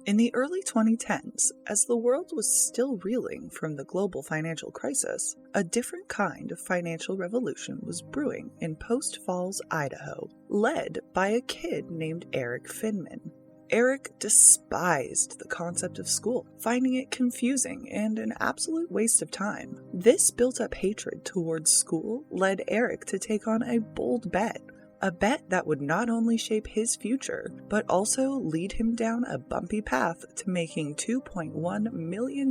In the early 2010s, as the world was still reeling from the global financial crisis, a different kind of financial revolution was brewing in Post Falls, Idaho, led by a kid named Erik Finman. Erik despised the concept of school, finding it confusing and an absolute waste of time. This built-up hatred towards school led Erik to take on a bold bet. A bet that would not only shape his future, but also lead him down a bumpy path to making $2.1 million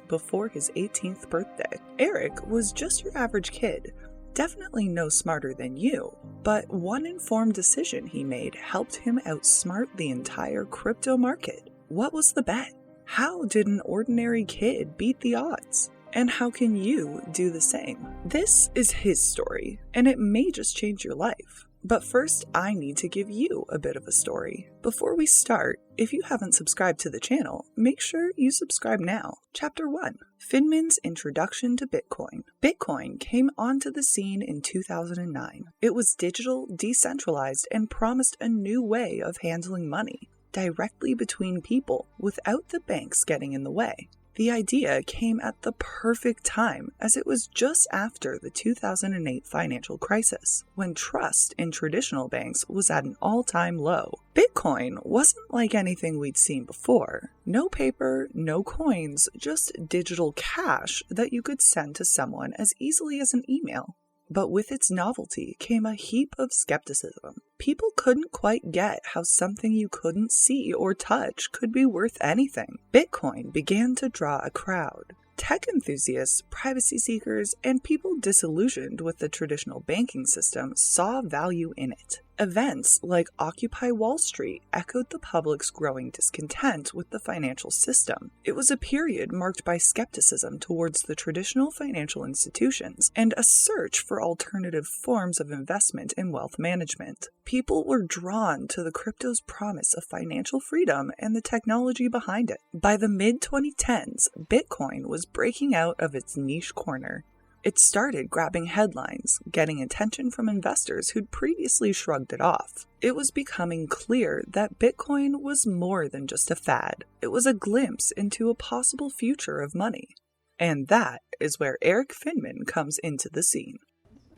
before his 18th birthday. Erik was just your average kid, definitely no smarter than you, but one informed decision he made helped him outsmart the entire crypto market. What was the bet? How did an ordinary kid beat the odds? And how can you do the same? This is his story, and it may just change your life. But first, I need to give you a bit of a story. Before we start, if you haven't subscribed to the channel, make sure you subscribe now. Chapter 1. Finman's Introduction to Bitcoin. Bitcoin came onto the scene in 2009. It was digital, decentralized, and promised a new way of handling money, directly between people, without the banks getting in the way. The idea came at the perfect time, as it was just after the 2008 financial crisis, when trust in traditional banks was at an all-time low. Bitcoin wasn't like anything we'd seen before. No paper, no coins, just digital cash that you could send to someone as easily as an email. But with its novelty came a heap of skepticism. People couldn't quite get how something you couldn't see or touch could be worth anything. Bitcoin began to draw a crowd. Tech enthusiasts, privacy seekers, and people disillusioned with the traditional banking system saw value in it. Events like Occupy Wall Street echoed the public's growing discontent with the financial system. It was a period marked by skepticism towards the traditional financial institutions and a search for alternative forms of investment and wealth management. People were drawn to the crypto's promise of financial freedom and the technology behind it. By the mid-2010s, Bitcoin was breaking out of its niche corner. It started grabbing headlines, getting attention from investors who'd previously shrugged it off. It was becoming clear that Bitcoin was more than just a fad. It was a glimpse into a possible future of money. And that is where Erik Finman comes into the scene.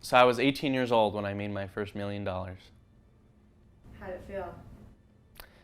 So I was 18 years old when I made my first $1 million. How'd it feel?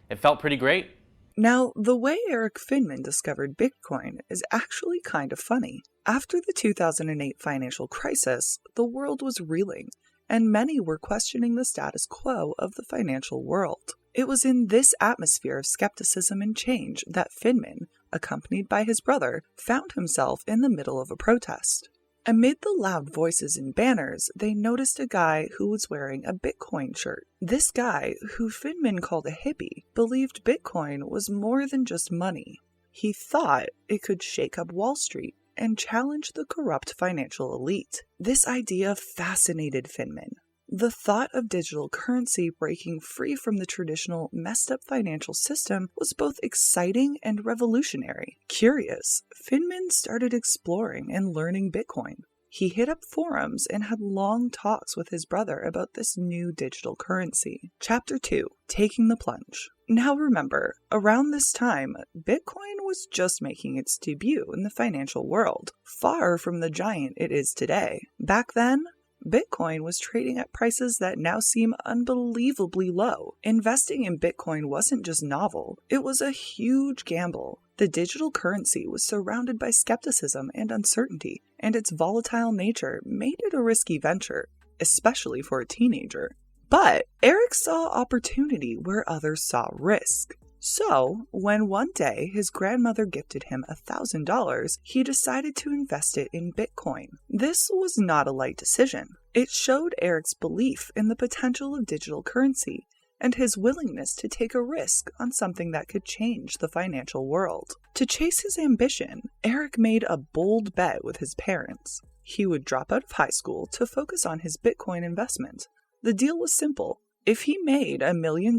It felt pretty great. Now, the way Erik Finman discovered Bitcoin is actually kind of funny. After the 2008 financial crisis, the world was reeling, and many were questioning the status quo of the financial world. It was in this atmosphere of skepticism and change that Finman, accompanied by his brother, found himself in the middle of a protest. Amid the loud voices and banners, they noticed a guy who was wearing a Bitcoin shirt. This guy, who Finman called a hippie, believed Bitcoin was more than just money. He thought it could shake up Wall Street and challenge the corrupt financial elite. This idea fascinated Finman. The thought of digital currency breaking free from the traditional messed-up financial system was both exciting and revolutionary. Curious, Finman started exploring and learning Bitcoin. He hit up forums and had long talks with his brother about this new digital currency. Chapter 2. Taking the Plunge. Now remember, around this time, Bitcoin was just making its debut in the financial world, far from the giant it is today. Back then, Bitcoin was trading at prices that now seem unbelievably low. Investing in Bitcoin wasn't just novel, it was a huge gamble. The digital currency was surrounded by skepticism and uncertainty, and its volatile nature made it a risky venture, especially for a teenager. But Erik saw opportunity where others saw risk. So, when one day his grandmother gifted him $1,000, he decided to invest it in Bitcoin. This was not a light decision. It showed Erik's belief in the potential of digital currency and his willingness to take a risk on something that could change the financial world. To chase his ambition, Erik made a bold bet with his parents. He would drop out of high school to focus on his Bitcoin investment. The deal was simple. If he made $1 million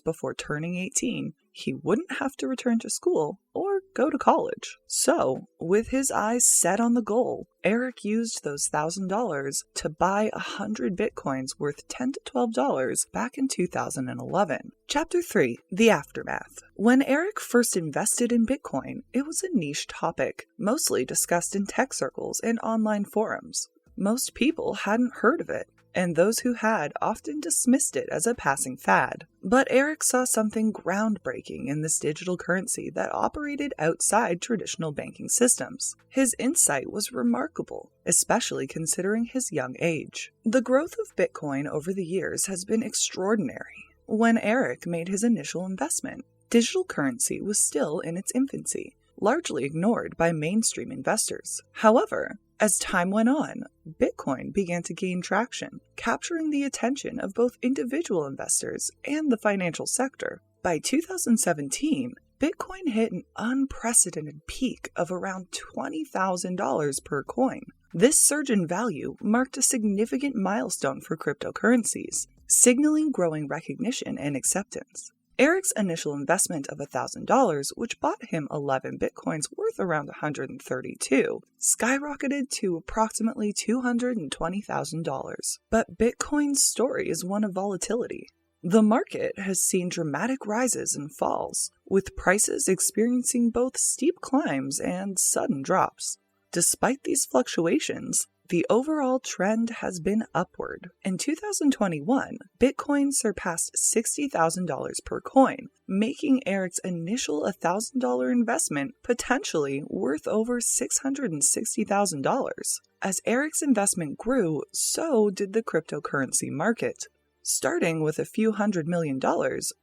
before turning 18, he wouldn't have to return to school or go to college. So, with his eyes set on the goal, Erik used those $1,000 to buy 100 bitcoins worth $10 to $12 back in 2011. Chapter 3. The Aftermath. When Erik first invested in Bitcoin, it was a niche topic, mostly discussed in tech circles and online forums. Most people hadn't heard of it, and those who had often dismissed it as a passing fad. But Erik saw something groundbreaking in this digital currency that operated outside traditional banking systems. His insight was remarkable, especially considering his young age. The growth of Bitcoin over the years has been extraordinary. When Erik made his initial investment, digital currency was still in its infancy, largely ignored by mainstream investors. However, as time went on, Bitcoin began to gain traction, capturing the attention of both individual investors and the financial sector. By 2017, Bitcoin hit an unprecedented peak of around $20,000 per coin. This surge in value marked a significant milestone for cryptocurrencies, signaling growing recognition and acceptance. Erik's initial investment of $1,000, which bought him 11 bitcoins worth around $132, skyrocketed to approximately $220,000. But Bitcoin's story is one of volatility. The market has seen dramatic rises and falls, with prices experiencing both steep climbs and sudden drops. Despite these fluctuations, the overall trend has been upward. In 2021, Bitcoin surpassed $60,000 per coin, making Erik's initial $1,000 investment potentially worth over $660,000. As Erik's investment grew, so did the cryptocurrency market. Starting with a few $100 million,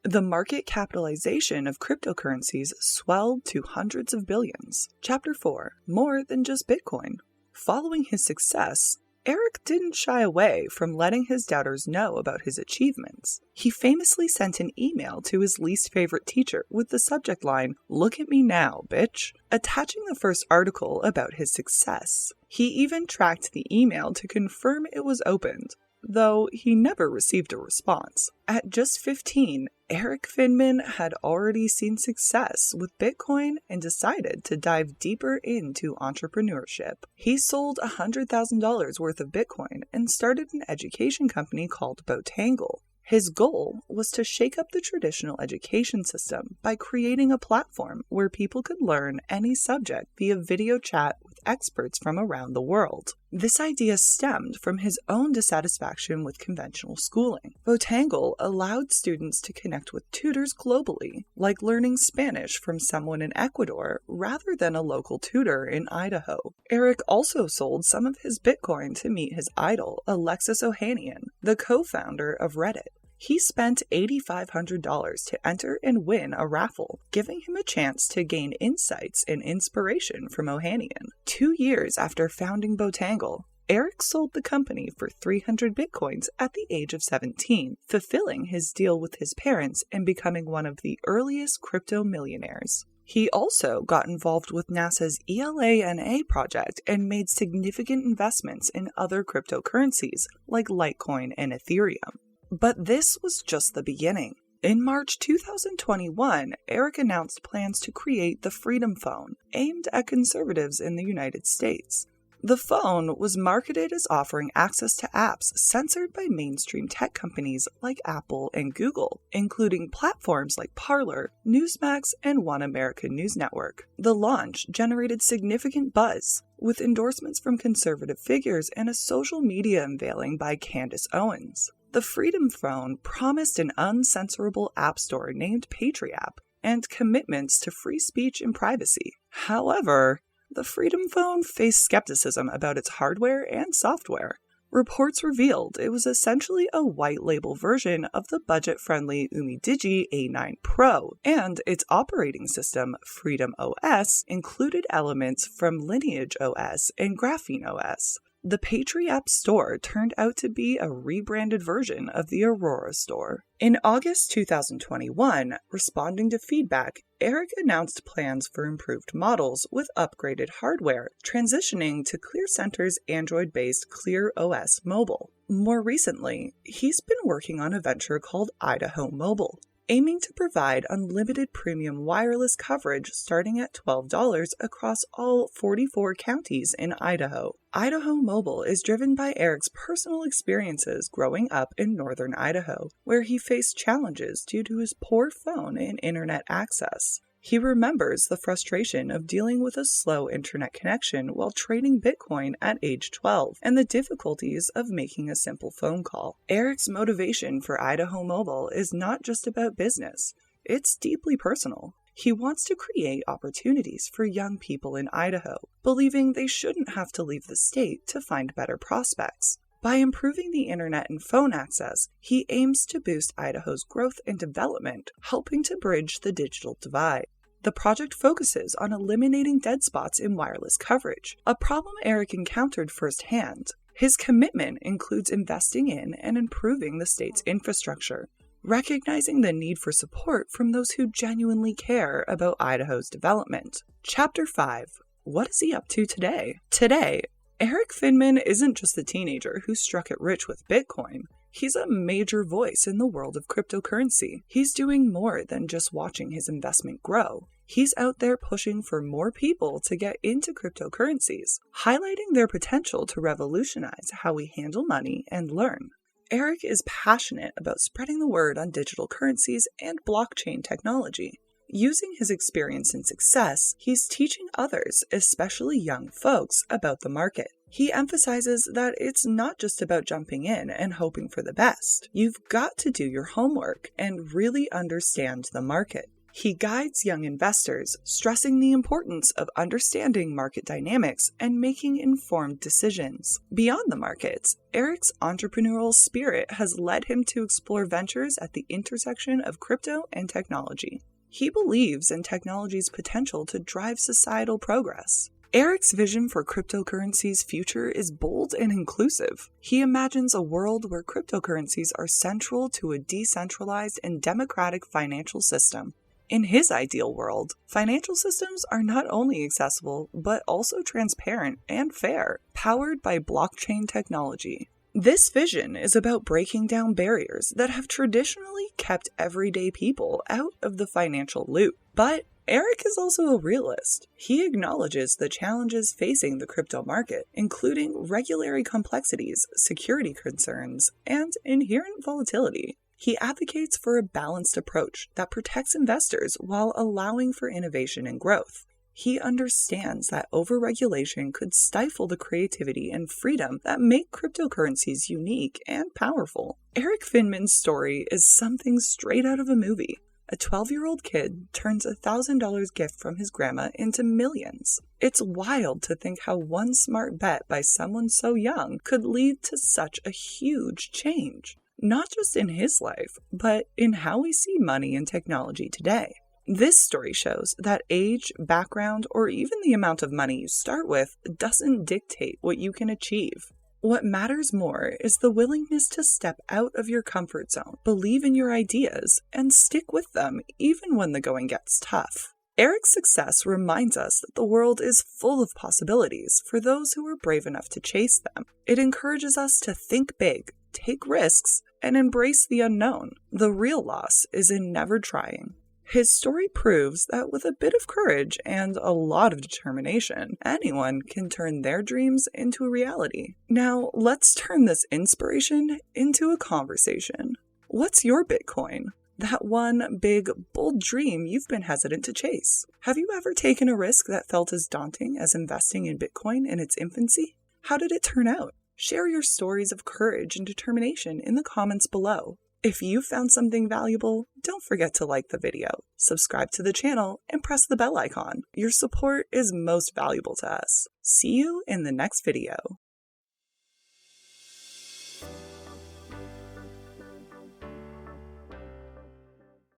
the market capitalization of cryptocurrencies swelled to hundreds of billions. Chapter 4. More than just Bitcoin. Following his success, Erik didn't shy away from letting his doubters know about his achievements. He famously sent an email to his least favorite teacher with the subject line, "Look at me now, bitch," attaching the first article about his success. He even tracked the email to confirm it was opened, though he never received a response. At just 15, Erik Finman had already seen success with Bitcoin and decided to dive deeper into entrepreneurship. He sold $100,000 worth of Bitcoin and started an education company called Botangle. His goal was to shake up the traditional education system by creating a platform where people could learn any subject via video chat with experts from around the world. This idea stemmed from his own dissatisfaction with conventional schooling. Botangle allowed students to connect with tutors globally, like learning Spanish from someone in Ecuador rather than a local tutor in Idaho. Erik also sold some of his Bitcoin to meet his idol, Alexis Ohanian, the co-founder of Reddit. He spent $8,500 to enter and win a raffle, giving him a chance to gain insights and inspiration from Ohanian. 2 years after founding Botangle, Erik sold the company for 300 bitcoins at the age of 17, fulfilling his deal with his parents and becoming one of the earliest crypto millionaires. He also got involved with NASA's ELANA project and made significant investments in other cryptocurrencies like Litecoin and Ethereum. But this was just the beginning. In March 2021, Erik announced plans to create the Freedom Phone, aimed at conservatives in the United States. The phone was marketed as offering access to apps censored by mainstream tech companies like Apple and Google, including platforms like Parler, Newsmax, and One America News Network. The launch generated significant buzz, with endorsements from conservative figures and a social media unveiling by Candace Owens. The Freedom Phone promised an uncensorable app store named PatriApp and commitments to free speech and privacy. However, the Freedom Phone faced skepticism about its hardware and software. Reports revealed it was essentially a white-label version of the budget-friendly Umidigi A9 Pro, and its operating system, Freedom OS, included elements from Lineage OS and Graphene OS. The PatriApp store turned out to be a rebranded version of the Aurora store. In August 2021, responding to feedback, Erik announced plans for improved models with upgraded hardware, transitioning to ClearCenter's Android-based Clear OS Mobile. More recently, he's been working on a venture called Idaho Mobile, aiming to provide unlimited premium wireless coverage starting at $12 across all 44 counties in Idaho. Idaho Mobile is driven by Erik's personal experiences growing up in northern Idaho, where he faced challenges due to his poor phone and internet access. He remembers the frustration of dealing with a slow internet connection while trading Bitcoin at age 12 and the difficulties of making a simple phone call. Erik's motivation for Idaho Mobile is not just about business, it's deeply personal. He wants to create opportunities for young people in Idaho, believing they shouldn't have to leave the state to find better prospects. By improving the internet and phone access, he aims to boost Idaho's growth and development, helping to bridge the digital divide. The project focuses on eliminating dead spots in wireless coverage, a problem Erik encountered firsthand. His commitment includes investing in and improving the state's infrastructure, recognizing the need for support from those who genuinely care about Idaho's development. Chapter 5. What is he up to today? Today, Erik Finman isn't just the teenager who struck it rich with Bitcoin. He's a major voice in the world of cryptocurrency. He's doing more than just watching his investment grow. He's out there pushing for more people to get into cryptocurrencies, highlighting their potential to revolutionize how we handle money and learn. Erik is passionate about spreading the word on digital currencies and blockchain technology. Using his experience and success, he's teaching others, especially young folks, about the market. He emphasizes that it's not just about jumping in and hoping for the best. You've got to do your homework and really understand the market. He guides young investors, stressing the importance of understanding market dynamics and making informed decisions. Beyond the markets, Erik's entrepreneurial spirit has led him to explore ventures at the intersection of crypto and technology. He believes in technology's potential to drive societal progress. Erik's vision for cryptocurrency's future is bold and inclusive. He imagines a world where cryptocurrencies are central to a decentralized and democratic financial system. In his ideal world, financial systems are not only accessible, but also transparent and fair, powered by blockchain technology. This vision is about breaking down barriers that have traditionally kept everyday people out of the financial loop. But Erik is also a realist. He acknowledges the challenges facing the crypto market, including regulatory complexities, security concerns, and inherent volatility. He advocates for a balanced approach that protects investors while allowing for innovation and growth. He understands that overregulation could stifle the creativity and freedom that make cryptocurrencies unique and powerful. Erik Finman's story is something straight out of a movie. A 12-year-old kid turns a $1,000 gift from his grandma into millions. It's wild to think how one smart bet by someone so young could lead to such a huge change, not just in his life, but in how we see money and technology today. This story shows that age, background, or even the amount of money you start with doesn't dictate what you can achieve. What matters more is the willingness to step out of your comfort zone, believe in your ideas, and stick with them even when the going gets tough. Erik's success reminds us that the world is full of possibilities for those who are brave enough to chase them. It encourages us to think big, take risks, and embrace the unknown. The real loss is in never trying. His story proves that with a bit of courage and a lot of determination, anyone can turn their dreams into a reality. Now, let's turn this inspiration into a conversation. What's your Bitcoin? That one big, bold dream you've been hesitant to chase. Have you ever taken a risk that felt as daunting as investing in Bitcoin in its infancy? How did it turn out? Share your stories of courage and determination in the comments below. If you found something valuable, don't forget to like the video, subscribe to the channel, and press the bell icon. Your support is most valuable to us. See you in the next video.